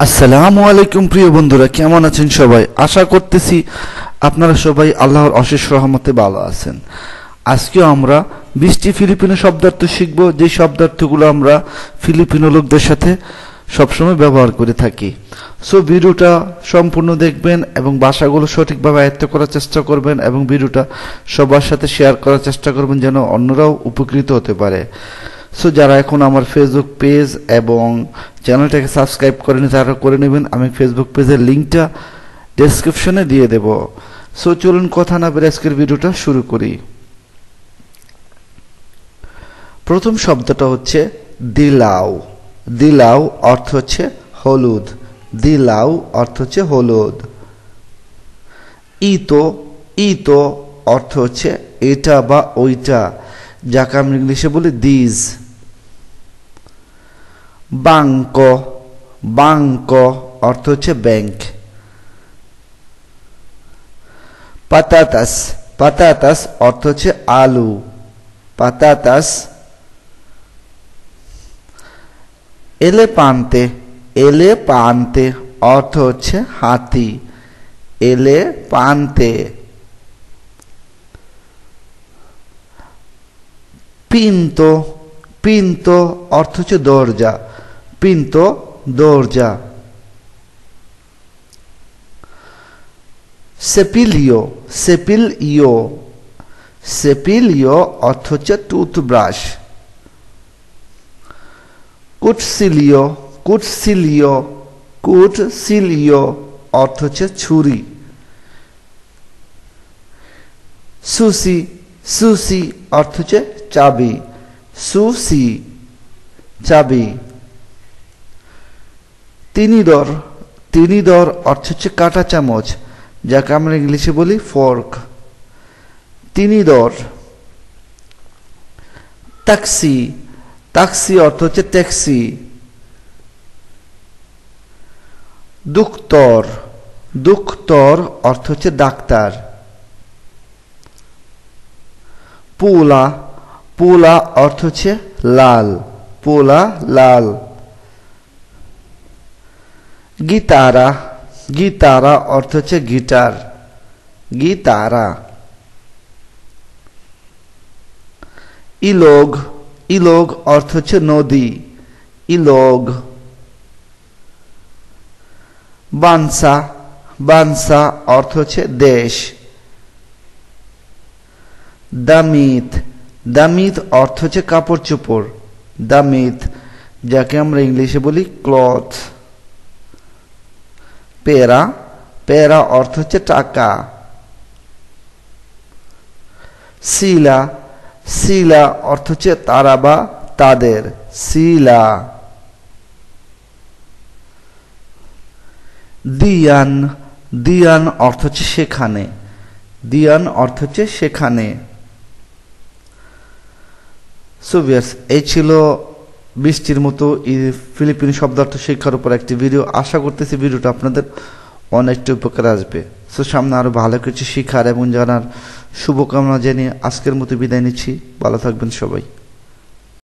আসসালামু আলাইকুম প্রিয় বন্ধুরা, কেমন আছেন সবাই? আশা করতেছি আপনারা সবাই আল্লাহর অশেষ রহমতে ভালো আছেন। আজকেও আমরা 20টি ফিলিপিনো শব্দার্থ শিখব, যে শব্দার্থগুলো আমরা ফিলিপিনো লোকদের সাথে সবসময় ব্যবহার করে থাকি। সো ভিডিওটা সম্পূর্ণ দেখবেন এবং ভাষাগুলো সঠিকভাবে আয়ত্ত করার চেষ্টা করবেন এবং ভিডিওটা সবার সাথে শেয়ার করার চেষ্টা করবেন যেন অন্যরাও উপকৃত হতে পারে। সো যারা এখন আমার ফেসবুক পেজ এবং চ্যানেলটাকে সাবস্ক্রাইব করেন তারা করে নেবেন। আমি ফেসবুক পেজের লিঙ্কটা ডেসক্রিপশনে দিয়ে দেব। সো চলুন কথা না বলে আজকের ভিডিওটা শুরু করি। প্রথম শব্দটা হচ্ছে দিলাও। দিলাও অর্থ হচ্ছে হলুদ। দিলাও অর্থ হচ্ছে হলুদ। ইতো, ইতো অর্থ হচ্ছে এটা বা ওইটা, যাকে আমরা ইংলিশে বলি দিজ। বাংকো, বাংকো অর্থ হচ্ছে ব্যাংক। পাতাতাস, পাতাতাস অর্থ হচ্ছে আলু। পাতাতাস। এলেপান্তে, এলেপান্তে অর্থ হচ্ছে হাতি। এলেপান্তে। পিন্তো, পিন্তো অর্থ হচ্ছে দরজা। পিন্তো দরজা। সেপিলিও, সেপিলিও, সেপিলিও অর্থ হচ্ছে টুথব্রাশ। কুটসিলিও, কুটসিলিও, কুটসিলিও অর্থ হচ্ছে ছুরি। সুসি, সুসি অর্থ হচ্ছে চাবি। সুসি চাবি। তিনিদর, তিনিদর অর্থ হচ্ছে কাঁটা চামচ, যাকে আমরা ইংলিশে বলি ফর্ক। তিনিদর। ট্যাক্সি, ট্যাক্সি অর্থ হচ্ছে ট্যাক্সি। দুক্তর, দুক্তর অর্থ হচ্ছে ডাক্তার। পোলা, পোলা অর্থ হচ্ছে লাল। পোলা লাল। গিটারা, গিটারা অর্থ হচ্ছে গিটার। গিটারা। ইলোগ, ইলোগ অর্থ হচ্ছে নদী। ইলোগ। বানসা, বানসা অর্থ হচ্ছে দেশ। দামিত, দামিত অর্থ হচ্ছে কাপড় চোপড়। দামিত, যাকে আমরা ইংলিশে বলি ক্লথ। পেরা, পেরা অর্থ হচ্ছে টাকা। শিলা, শিলা অর্থ হচ্ছে তারা বা তাদের। শিলা। দিয়ান, দিয়ান অর্থ হচ্ছে সেখানে। দিয়ান অর্থ হচ্ছে সেখানে। সো ভিউয়ার্স, এই ছিল 20টির মতো ফিলিপিনো শব্দার্থ শিক্ষার উপর একটি ভিডিও। আশা করতেছি ভিডিওটা আপনাদের অনেকটা উপকার আসবে। সো সামনে আরো ভালো কিছু শিখার এবং জানার শুভকামনা জানিয়ে আজকের মতো বিদায় নিচ্ছি। ভালো থাকবেন সবাই।